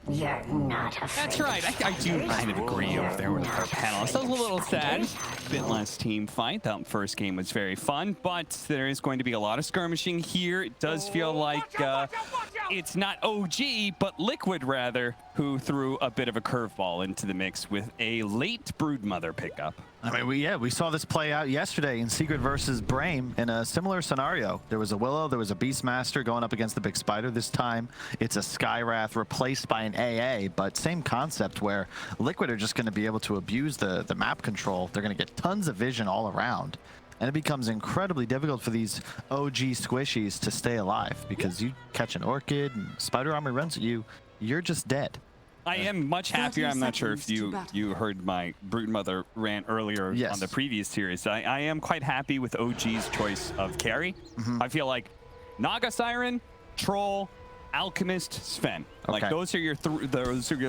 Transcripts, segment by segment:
You're not afraid. That's right. I do kind of agree over there with our panelists. I was a little sad. Bit less team fight. That first game was very fun, but there is going to be a lot of skirmishing here. It does feel like it's not OG, but Liquid rather, who threw a bit of a curveball into the mix with a late Broodmother pickup. I mean, we saw this play out yesterday in Secret versus Brame in a similar scenario. There was a Willow, there was a Beastmaster going up against the Big Spider. This time, it's a Skywrath replaced by an AA, but same concept where Liquid are just going to be able to abuse the map control. They're going to get tons of vision all around. And it becomes incredibly difficult for these OG squishies to stay alive because you catch an Orchid and Spider Armor runs at you, you're just dead. I am much happier. I'm not sure if you heard my Broodmother rant earlier on the previous series. I am quite happy with OG's choice of carry. I feel like Naga Siren, Troll, Alchemist, Sven. Like those are your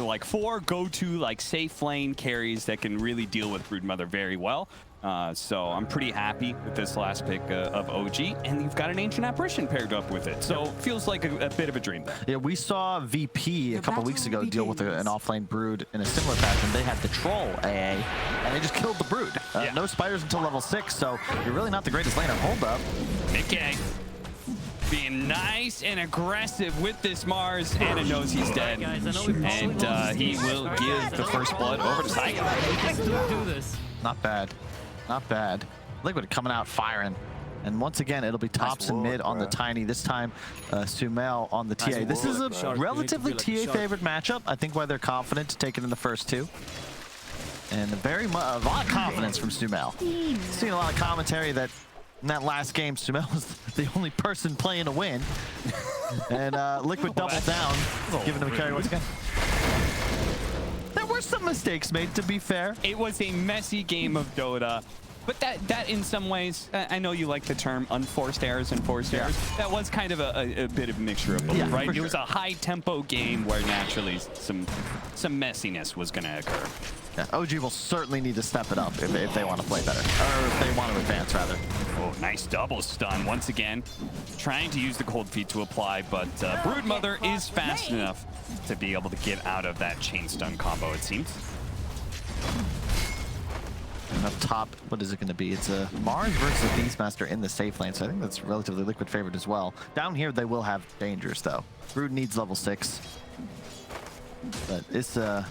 like 4 go-to like safe lane carries that can really deal with Broodmother very well. So I'm pretty happy with this last pick of OG, and you've got an Ancient Apparition paired up with it, so feels like a bit of a dream there. Yeah, we saw VP a couple weeks ago deal with an offlane Brood in a similar fashion. They had the Troll AA, and they just killed the Brood. No Spiders until level 6, so you're really not the greatest laner. Hold up. Okay. Being nice and aggressive with this Mars. Anna knows he's dead, and he will give the first blood over to Tiger. Not bad. Not bad. Liquid coming out firing. And once again, it'll be tops and mid on the Tiny. This time, Sumail on the TA. This is a relatively TA favorite matchup. I think why they're confident to take it in the first 2. And a lot of confidence from Sumail. Seeing a lot of commentary that in that last game, Sumail was the only person playing to win. And Liquid doubled down, giving him a carry once again. There were some mistakes made, to be fair. It was a messy game of Dota. But that in some ways, I know you like the term unforced errors and forced errors. That was kind of a bit of a mixture of both, right? It was a high-tempo game where naturally some messiness was going to occur. Yeah, OG will certainly need to step it up if they want to play better, or if they want to advance, rather. Oh, nice double stun once again. Trying to use the cold feet to apply, but Broodmother is fast enough to be able to get out of that chain stun combo, it seems. And up top, what is it going to be? It's a Mars versus a Beastmaster in the safe lane, so I think that's relatively Liquid favored as well. Down here, they will have dangers, though. Brood needs level 6. But it's, we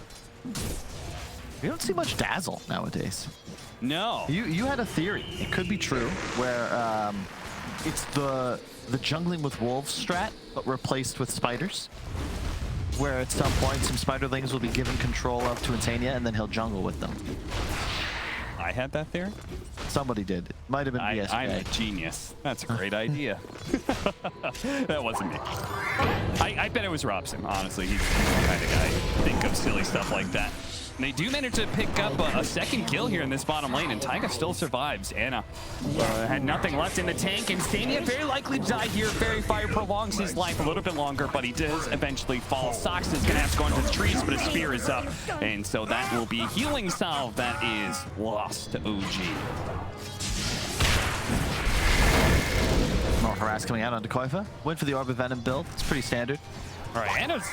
don't see much Dazzle nowadays. No. You had a theory, it could be true, where it's the jungling with wolves strat, but replaced with spiders. Where at some point, some spiderlings will be given control of to Insania, and then he'll jungle with them. I had that theory? Somebody did. It might have been BSJ. I'm a genius. That's a great idea. That wasn't me. I bet it was Robson, honestly. He's the kind of guy think of silly stuff like that. And they do manage to pick up a second kill here in this bottom lane, and Taiga still survives. Anna had nothing left in the tank, and Stania very likely to die here. Fairy Fire prolongs his life a little bit longer, but he does eventually fall. Sox is going to have to go into the trees, but his spear is up, and so that will be a healing salve that is lost to OG. More harass coming out onto Koifa. Went for the Orb of Venom build. It's pretty standard. All right, Anna's...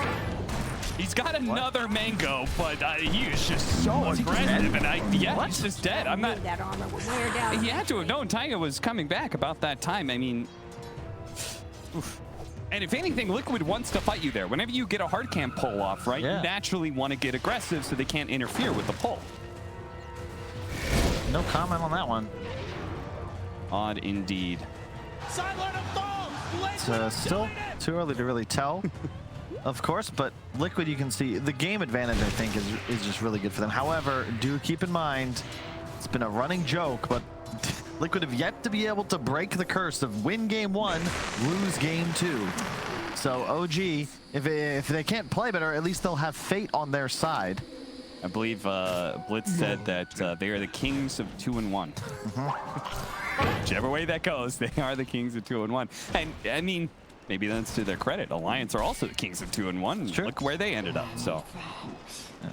He's got another mango, but he is just so aggressive, and he's just dead. I'm not. That armor would wear down. He had to have known Taiga was coming back about that time. I mean, oof. And if anything, Liquid wants to fight you there. Whenever you get a hard camp pull off, right? You naturally want to get aggressive so they can't interfere with the pull. No comment on that one. Odd indeed. It's still too early to really tell. Of course, but Liquid, you can see the game advantage, I think, is just really good for them. However, do keep in mind, it's been a running joke, but Liquid have yet to be able to break the curse of win game 1, lose game 2. So OG, if they can't play better, at least they'll have fate on their side. I believe Blitz said that they are the kings of 2-1. Whichever way that goes, they are the kings of 2-1. And I mean, maybe that's to their credit. Alliance are also the kings of 2-1. Look where they ended up. So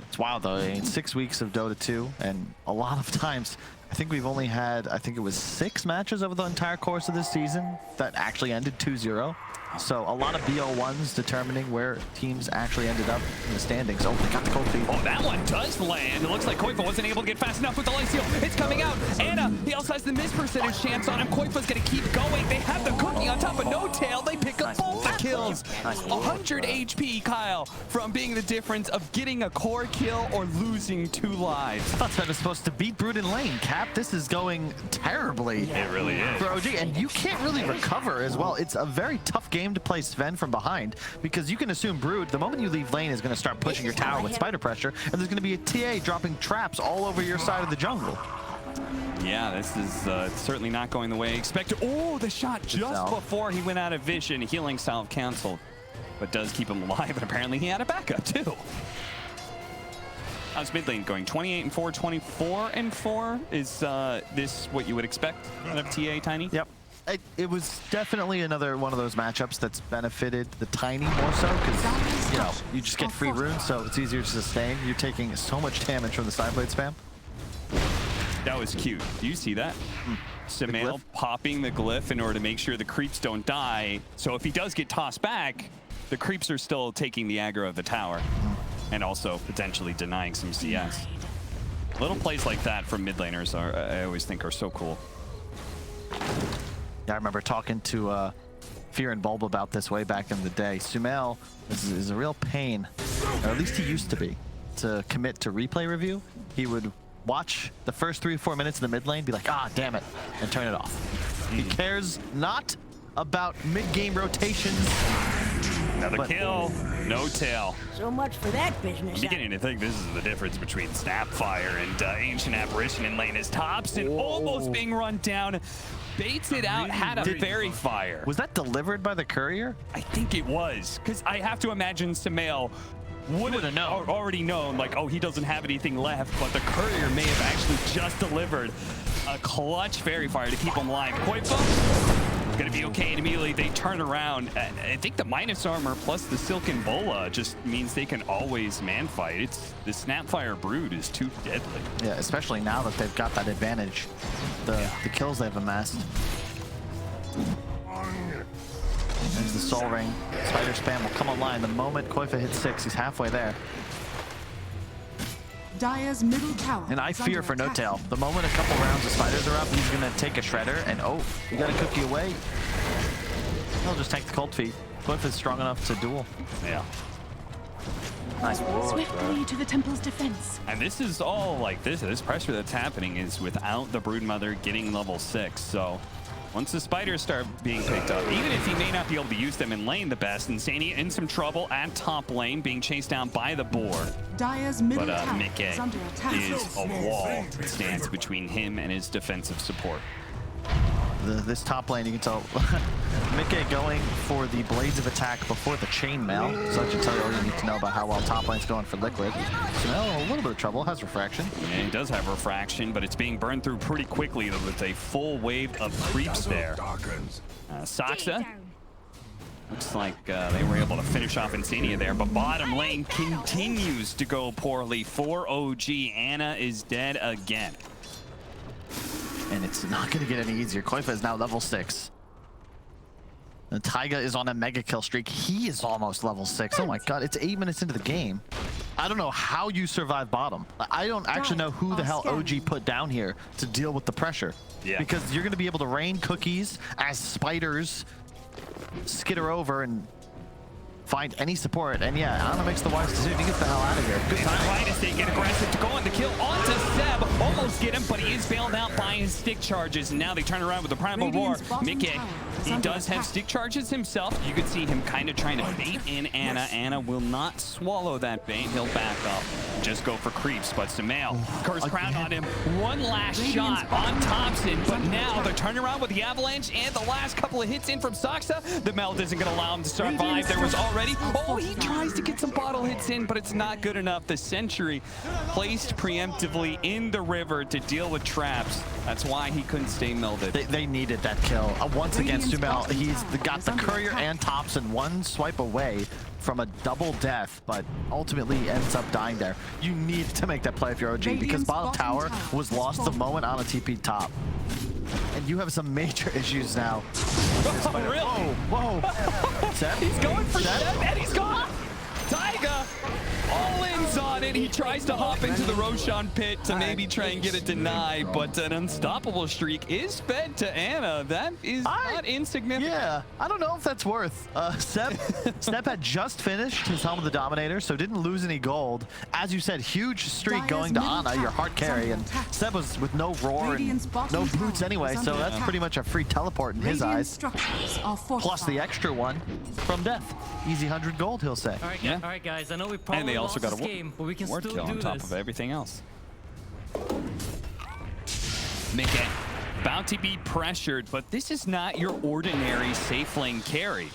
it's wild though. I mean, 6 weeks of Dota 2, and a lot of times, I think we've only had, I think it was 6 matches over the entire course of this season that actually ended 2-0. So a lot of BO1s determining where teams actually ended up in the standings. Oh, they got the cold feed. Oh, that one does land. It looks like Koifa wasn't able to get fast enough with the light steal. It's coming out. Anna, he also has the miss percentage chance on him. Koifa's going to keep going. They have the cookie on top of No Tail. They pick up both the kills. 100 HP, Kyle, from being the difference of getting a core kill or losing 2 lives. I thought that was supposed to beat Brood in lane. Cap, this is going terribly. It really is. For OG, and you can't really recover as well. It's a very tough game to play Sven from behind because you can assume Brood, the moment you leave lane, is going to start pushing your tower with spider pressure, and there's going to be a TA dropping traps all over your side of the jungle. Yeah, this is certainly not going the way expected. Oh, the shot just before he went out of vision. Healing salve canceled, but does keep him alive, and apparently he had a backup too. How's mid lane going? 28-4, 24-4? Is this what you would expect out of TA, Tiny? Yep. It was definitely another one of those matchups that's benefited the Tiny more so because, you know, you just get free runes, so it's easier to sustain. You're taking so much damage from the Sideblade spam. That was cute. Do you see that? Sumail popping the glyph in order to make sure the creeps don't die. So if he does get tossed back, the creeps are still taking the aggro of the tower and also potentially denying some CS. Little plays like that from mid laners are, I always think, are so cool. Yeah, I remember talking to Fear and Bulb about this way back in the day. Sumail is a real pain, or at least he used to be, to commit to replay review. He would watch the first 3 or 4 minutes in the mid lane, be like, ah, damn it, and turn it off. He cares not about mid-game rotations. Another kill, No Tail. So much for that business. I'm beginning to think this is the difference between Snapfire and Ancient Apparition in lane. Is Thompson almost being run down, baits it out, had a Fairy Fire. Was that delivered by the courier? I think it was, because I have to imagine Sumail would have already known, like, oh, he doesn't have anything left, but the courier may have actually just delivered a clutch Fairy Fire to keep him alive. Koifa gonna be okay, and immediately they turn around. I think the minus armor plus the Silken Bola just means they can always man fight. It's the Snapfire Brood is too deadly. Yeah, especially now that they've got that advantage, the kills they've amassed. There's the Soul Ring. Spider spam will come online the moment Koifa hits 6. He's halfway there. Dire's middle tower. And I fear for No Tail. The moment a couple rounds of spiders are up, he's gonna take a shredder, and oh, you got a cookie away. He'll just take the cold feet. Koifa's strong enough to duel. Yeah. Nice. Swiftly to the temple's defense. And this is all like this pressure that's happening is without the Broodmother getting level 6. So once the spiders start being picked up, even if he may not be able to use them in lane the best, Insania in some trouble at top lane, being chased down by the boar. Dire's middle But tower Mickey is under attack. is a wall that stands between him and his defensive support. This top lane, you can tell, Mickey going for the Blades of Attack before the Chainmail. So that should tell you all you need to know about how well top lane's going for Liquid. Sumail, a little bit of trouble, has Refraction. Yeah, he does have Refraction, but it's being burned through pretty quickly with a full wave of creeps there. Saksa, looks like they were able to finish off Insania there, but bottom lane continues to go poorly for OG. Anna is dead again. And it's not going to get any easier. Koifa is now level 6. And Taiga is on a mega kill streak. He is almost level 6. Oh my god, it's 8 minutes into the game. I don't know how you survive bottom. I don't actually know who the hell OG put down here to deal with the pressure. Yeah. Because you're going to be able to rain cookies as spiders skitter over and find any support. And yeah, Anna makes the wise decision to get the hell out of here. Good time. Right as they get aggressive to go on the kill onto Seb. Almost get him, but he is bailed out by his stick charges. And now they turn around with the Primal Roar. Mickey, he does have stick charges himself. You could see him kind of trying to bait in Anna. Anna will not swallow that bait. He'll back up. Just go for creeps, but Sumail, Curse Crown on him. One last shot on Thompson, but now they're turning around with the Avalanche and the last couple of hits in from Saksa. The meld isn't going to allow him to survive. There was already, oh, he tries to get some bottle hits in, but it's not good enough. The Sentry placed preemptively in the river to deal with traps. That's why he couldn't stay melded. They needed that kill. Once again, Sumail, he's got the Courier and Thompson one swipe away from a double death, but ultimately ends up dying there. You need to make that play if you're OG, because bottom tower was lost the moment on a TP top. And you have some major issues now Oh, really? Whoa. Seb? He's going for Seb? Seb, and he's gone. Taiga all-ins on it. He tries to hop into the Roshan pit to maybe try and get it denied, but an unstoppable streak is fed to Anna. That is not insignificant. Yeah, I don't know if that's worth. Seb had just finished his Helm of the Dominator, so didn't lose any gold. As you said, huge streak going to Anna, your hard carry, and Seb was with no roar and no boots anyway, so that's pretty much a free teleport in his eyes. Plus the extra one from Death. Easy 100 gold, he'll say. All right, guys. I know we probably And they also lost got this a game, but we can ward still kill do on top this. of everything else. Mickey, about to be pressured, but this is not your ordinary safe lane carry.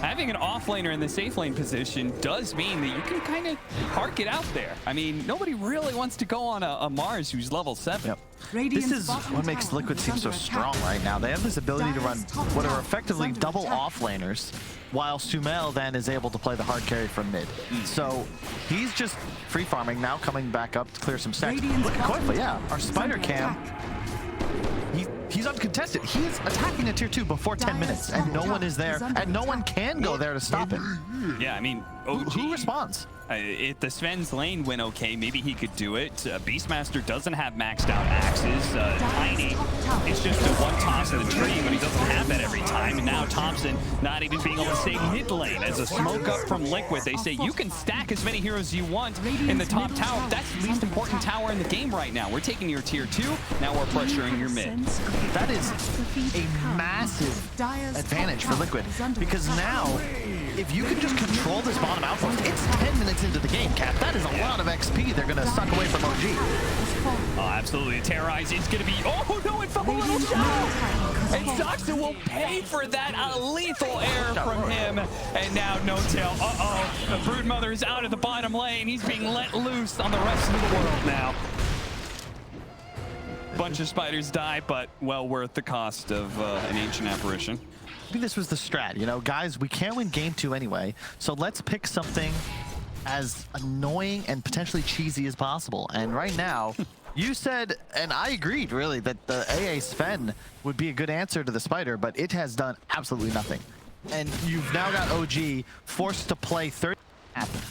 Having an offlaner in the safe lane position does mean that you can kind of park it out there. I mean, nobody really wants to go on a Mars who's level 7. Yep. This is what makes Liquid seem so strong right now. They have this ability to run what are effectively double offlaners, while Sumail then is able to play the hard carry from mid. So he's just free farming now, coming back up to clear some stacks. Look at Koifa, yeah, our spider cam. He's uncontested. He's attacking a tier 2 before 10 minutes, and no one is there, and no one can go there to stop him. Yeah, I mean, OG, Who responds? If the Sven's lane went okay, maybe he could do it. Beastmaster doesn't have maxed out axes. Tiny, it's just a one toss of the tree, but he doesn't have that every time. And now Thompson not even being able to stay mid lane as a smoke up from Liquid. They say you can stack as many heroes you want in the top tower. That's the least important tower in the game right now. We're taking your tier 2, now we're pressuring your mid. That is a massive advantage for Liquid, because now, if you can just control this bottom outpost, it's 10 minutes into the game, Cap. That is a lot of XP they're going to suck away from OG. Oh, absolutely. Terrorize is going to be... Oh, no, it fell a little shallow. And Zoxon will pay for that. A lethal error from him. And now No-Tail. Uh-oh. The Broodmother is out of the bottom lane. He's being let loose on the rest of the world now. Bunch of spiders die, but well worth the cost of an ancient apparition. Maybe this was the strat, you know, guys, we can't win game 2 anyway, so let's pick something as annoying and potentially cheesy as possible. And right now, you said, and I agreed really, that the AA Sven would be a good answer to the spider, but it has done absolutely nothing. And you've now got OG forced to play 30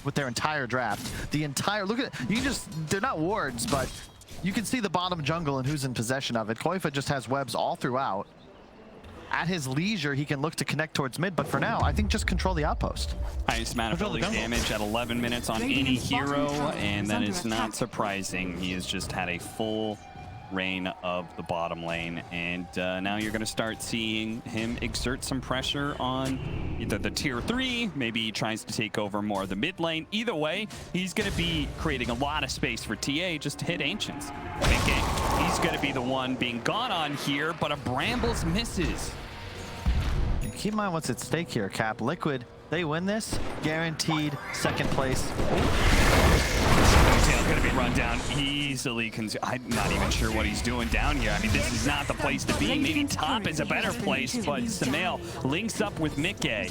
with their entire draft. The entire, look at, you just, they're not wards, but you can see the bottom jungle and who's in possession of it. Koifa just has webs all throughout. At his leisure, he can look to connect towards mid, but for now, I think just control the outpost. Highest amount of building damage at 11 minutes on any hero, and that is not surprising. He has just had a full reign of the bottom lane, and now you're going to start seeing him exert some pressure on either the tier 3, maybe he tries to take over more of the mid lane. Either way, he's going to be creating a lot of space for TA just to hit Ancients. Thinking he's going to be the one being gone on here, but a Brambles misses. And keep in mind what's at stake here, Cap. Liquid, they win this, guaranteed second place. Tail going to be run down easily. I'm not even sure what he's doing down here. I mean, this is not the place to be. Maybe top is a better place, but Sumail links up with Mickey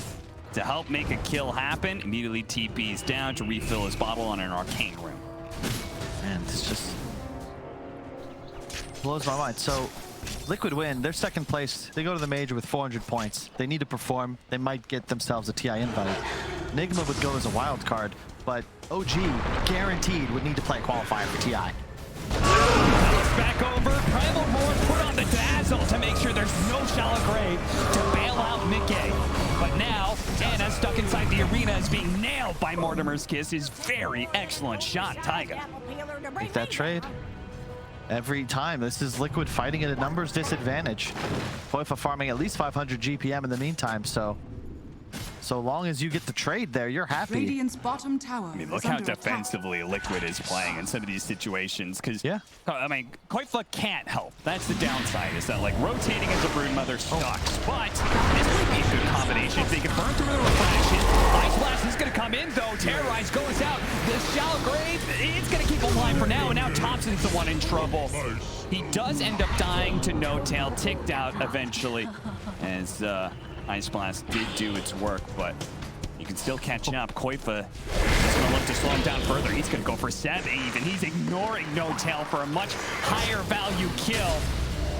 to help make a kill happen. Immediately TP's down to refill his bottle on an arcane room. Man, this just blows my mind. So Liquid win, they're second place. They go to the major with 400 points. They need to perform. They might get themselves a TI invite. Nigma would go as a wild card, but OG guaranteed would need to play a qualifier for TI. Back over, Primal Roar put on the dazzle to make sure there's no shallow grave to bail out Mickey. But now, Anna stuck inside the arena is being nailed by Mortimer's Kiss. His very excellent shot, Taiga. Make that trade. Every time, this is Liquid fighting at a numbers disadvantage. Koifa farming at least 500 GPM in the meantime, so long as you get the trade there, you're happy. Radiant's bottom tower. I mean, look how defensively Liquid is playing in some of these situations, because, yeah, I mean, Koifa can't help. That's the downside, is that, like, rotating as a Broodmother sucks. But this might be a good combination. If they can burn through the refraction, Ice Blast is going to come in, though. Terrorize goes out. The shallow grave, it's going to keep him alive for now, and now Thompson's the one in trouble. He does end up dying to No-Tail, ticked out eventually, as Ice Blast did do its work, but you can still catch up. Koifa is going to look to slow him down further. He's going to go for 7 even. He's ignoring No-Tail for a much higher value kill.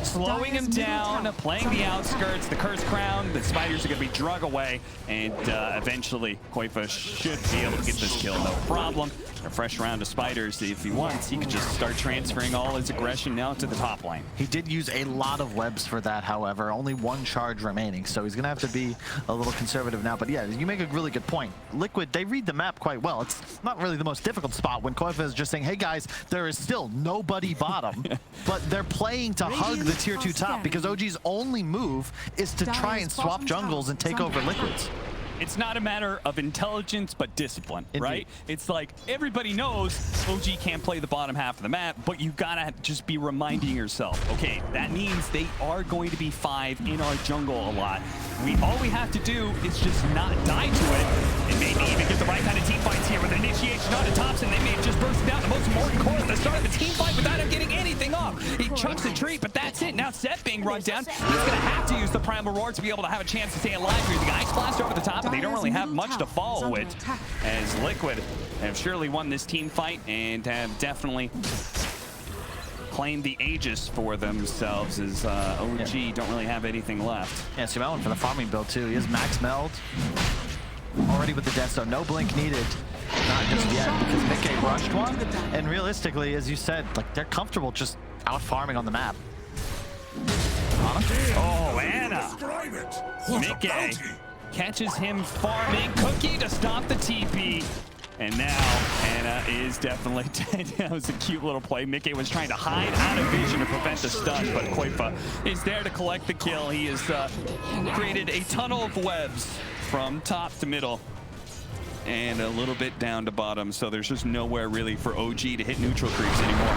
slowing him down, playing the outskirts, the Cursed Crown. The spiders are going to be drug away, and eventually Koifa should be able to get this kill, no problem. A fresh round of spiders. If he wants, he could just start transferring all his aggression now to the top lane. He did use a lot of webs for that, however. Only one charge remaining, so he's going to have to be a little conservative now. But yeah, you make a really good point. Liquid, they read the map quite well. It's not really the most difficult spot when Koifa is just saying, hey guys, there is still nobody bottom, but they're playing to hug the tier 2 top because OG's only move is to try and swap jungles and take over Liquids. It's not a matter of intelligence, but discipline, right? It's like everybody knows OG can't play the bottom half of the map, but you gotta just be reminding yourself, okay, that means they are going to be 5 in our jungle a lot. All we have to do is just not die to it, and maybe even get the right kind of team fights here with an initiation on the tops, and they may have just bursted down the most important core at the start of the team fight without him getting anything off. He chucks the tree, but that's it. Now Seth being run down, he's gonna have to use the Primal Roar to be able to have a chance to stay alive here. The Ice Blast over the top, but they don't really have much to follow with, as Liquid have surely won this team fight and have definitely claimed the Aegis for themselves, as OG don't really have anything left. Yeah, Sumail went for the farming build too. He has max meld already with the death zone. No blink needed. Not just yet, because Mickey rushed one, and realistically, as you said, like they're comfortable just out farming on the map. Oh, Anna! Mickey catches him farming. Cookie to stop the TP. And now Anna is definitely dead. That was a cute little play. Mickey was trying to hide out of vision to prevent the stun, but Koifa is there to collect the kill. He has created a tunnel of webs from top to middle and a little bit down to bottom, so there's just nowhere really for OG to hit neutral creeps anymore.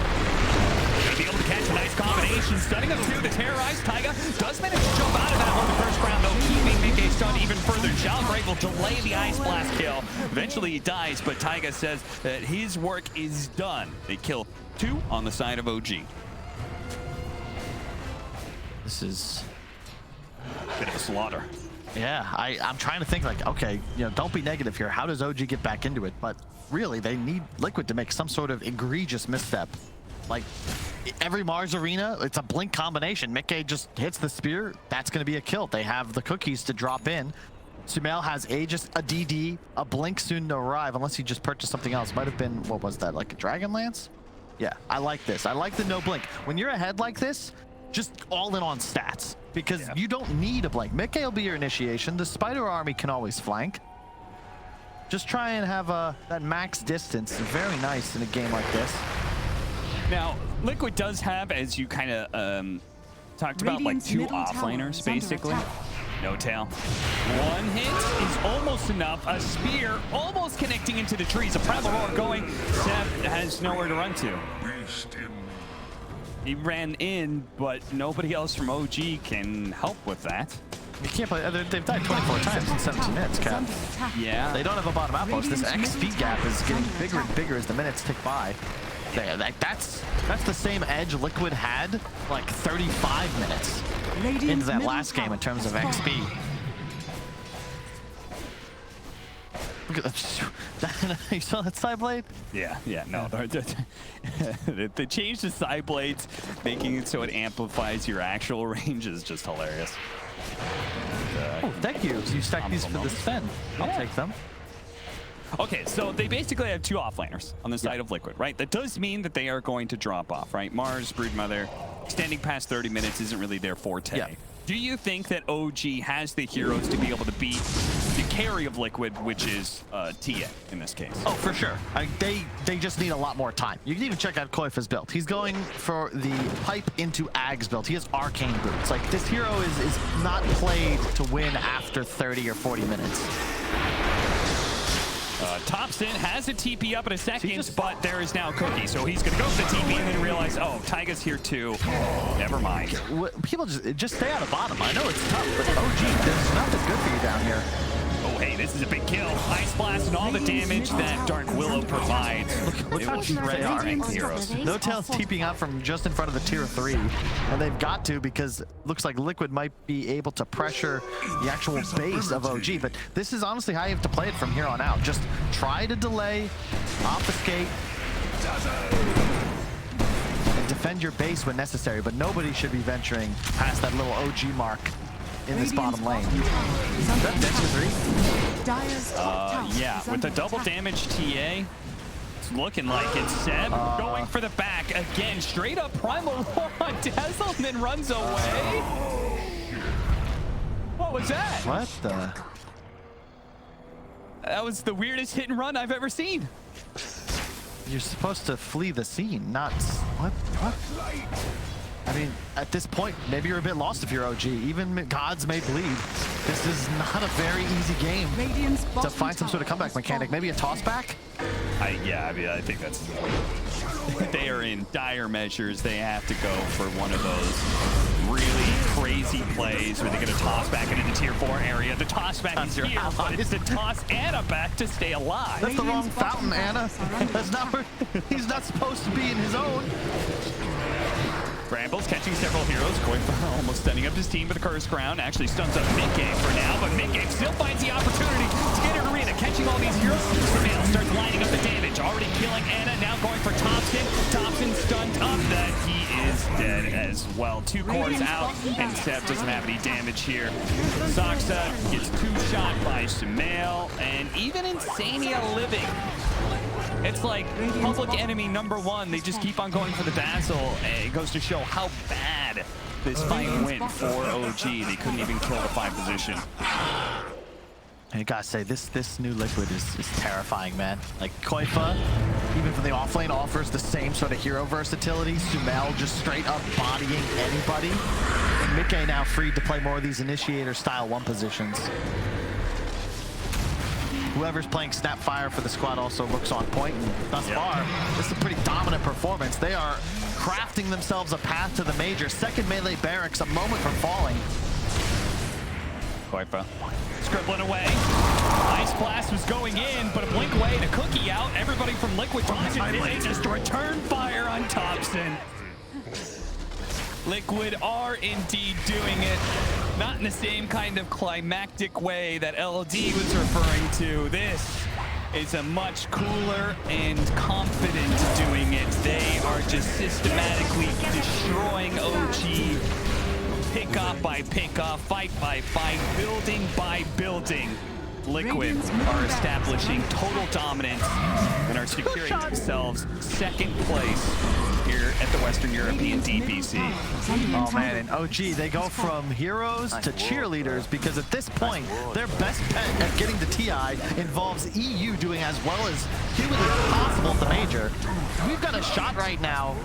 Gonna be able to catch a nice combination, stunning him through the terrorized. Taiga does manage to jump out of that on the first round, though, keeping Mickey stunned even further. Jalgrave will delay the Ice Blast kill. Eventually he dies, but Taiga says that his work is done. They kill 2 on the side of OG. This is bit of a slaughter. Yeah, I'm trying to think like, okay, you know, don't be negative here. How does OG get back into it? But really, they need Liquid to make some sort of egregious misstep. Like, every Mars arena, it's a blink combination. Mickey just hits the spear, that's going to be a kill. They have the cookies to drop in. Sumail has Aegis, a DD, a blink soon to arrive, unless he just purchased something else. Might have been, what was that, like a Dragon Lance? Yeah, I like this. I like the no blink. When you're ahead like this, just all in on stats, because you don't need a blink. Mickey will be your initiation. The Spider Army can always flank. Just try and have that max distance. Very nice in a game like this. Now, Liquid does have, as you kind of talked about, like 2 offlaners, basically. No tail. One hit is almost enough. A spear almost connecting into the trees. A Primal Roar going. Seth has nowhere to run to. He ran in, but nobody else from OG can help with that. You can't play. They've died 24 times in 17 minutes, Cap. Yeah. They don't have a bottom outpost. This XP gap is getting bigger and bigger as the minutes tick by. That's the same edge Liquid had like 35 minutes into that last game in terms of XP. Look at that. You saw that side blade? Yeah, no. They changed the side blades, making it so it amplifies your actual range is just hilarious. Oh, thank you. So you stack these for the spin. I'll take them. Okay, so they basically have 2 offlaners on the side of Liquid, right? That does mean that they are going to drop off, right? Mars, Broodmother, extending past 30 minutes isn't really their forte. Yeah. Do you think that OG has the heroes to be able to beat the carry of Liquid, which is TA in this case? Oh, for sure. They just need a lot more time. You can even check out Koifa's build. He's going for the pipe into Ag's build. He has arcane boots. Like, this hero is not played to win after 30 or 40 minutes. Thompson has a TP up in a second, but there is now Cookie. So he's going to go for the TP and then realize, oh, Taiga's here too. Never mind. People just stay out of bottom. I know it's tough, but OG, there's nothing good for you down here. Oh, hey, this is a big kill. Ice Blast and all the damage that Dark Willow provides. Look how they are. Heroes. No Tail's TPing out from just in front of the tier 3, and they've got to because it looks like Liquid might be able to pressure the actual base of OG, but this is honestly how you have to play it from here on out. Just try to delay, obfuscate, defend your base when necessary, but nobody should be venturing past that little OG mark in this bottom lane. Is that dead to 3? Dyer's top tower Yeah, is with the under double attack. damage TA, it's looking like it's Seb going for the back again. Straight up primal on Dazzle and then runs away. What was that? What the? That was the weirdest hit and run I've ever seen. You're supposed to flee the scene, not... What? I mean, at this point, maybe you're a bit lost if you're OG. Even gods may bleed. This is not a very easy game Radiant's to bottom find some sort of tower comeback is mechanic. falling. Maybe a toss back? Yeah, I mean, I think that's... They are in dire measures. They have to go for one of those really crazy plays where they get a toss back into the tier 4 area. The toss back is here, but it's to toss Anna back to stay alive. That's the wrong Radiant's bottom fountain, Anna. towers are under That's not where... He's not supposed to be in his own. Brambles catching several heroes, going for almost stunning up his team with a Curse Crown. Actually stuns up mid-game for now, but mid-game still finds the opportunity to get an arena, catching all these heroes. Surveil starts lining up the damage, already killing Anna, now going for Thompson. Thompson stunned up that he is dead as well. 2 cores out, and Seb doesn't have any damage here. Soxa gets 2-shot by Surveil, and even Insania living. It's like public enemy #1. They just keep on going for the Dazzle. It goes to show how bad this fight went for OG. They couldn't even kill the 5 position. I gotta say, this new Liquid is terrifying, man. Like, Koifa, even from the offlane, offers the same sort of hero versatility. Sumail just straight up bodying anybody. And Mickey now free to play more of these initiator-style 1 positions. Whoever's playing Snapfire for the squad also looks on point, and thus far, this is a pretty dominant performance. They are crafting themselves a path to the major. Second melee barracks, a moment from falling. Koifa scribbling away. Ice Blast was going in, but a blink away and a cookie out. Everybody from Liquid dodging it. They just return fire on Thompson. Liquid are indeed doing it. Not in the same kind of climactic way that LD was referring to. This is a much cooler and confident doing it. They are just systematically destroying OG. Pick off by pick off, fight by fight, building by building. Liquid are establishing total dominance and are securing themselves 2nd place here at the Western European DPC. Oh man, and OG, they go from heroes to cheerleaders because at this point, their best bet at getting to TI involves EU doing as well as humanly possible at the major. We've got a shot right now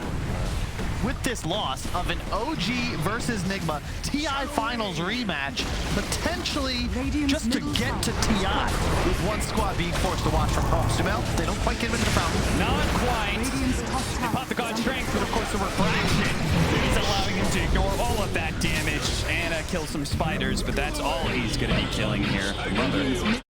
with this loss of an OG versus Nigma TI Finals rematch, potentially just to get to TI, with 1 squad being forced to watch from home. Sumail, they don't quite get him into the fountain. Not quite. Radiant's top They tower pop the God is under Strength, but of course the refraction is allowing him to ignore all of that damage. Anna kills some spiders, but that's all he's going to be killing here. Radiant's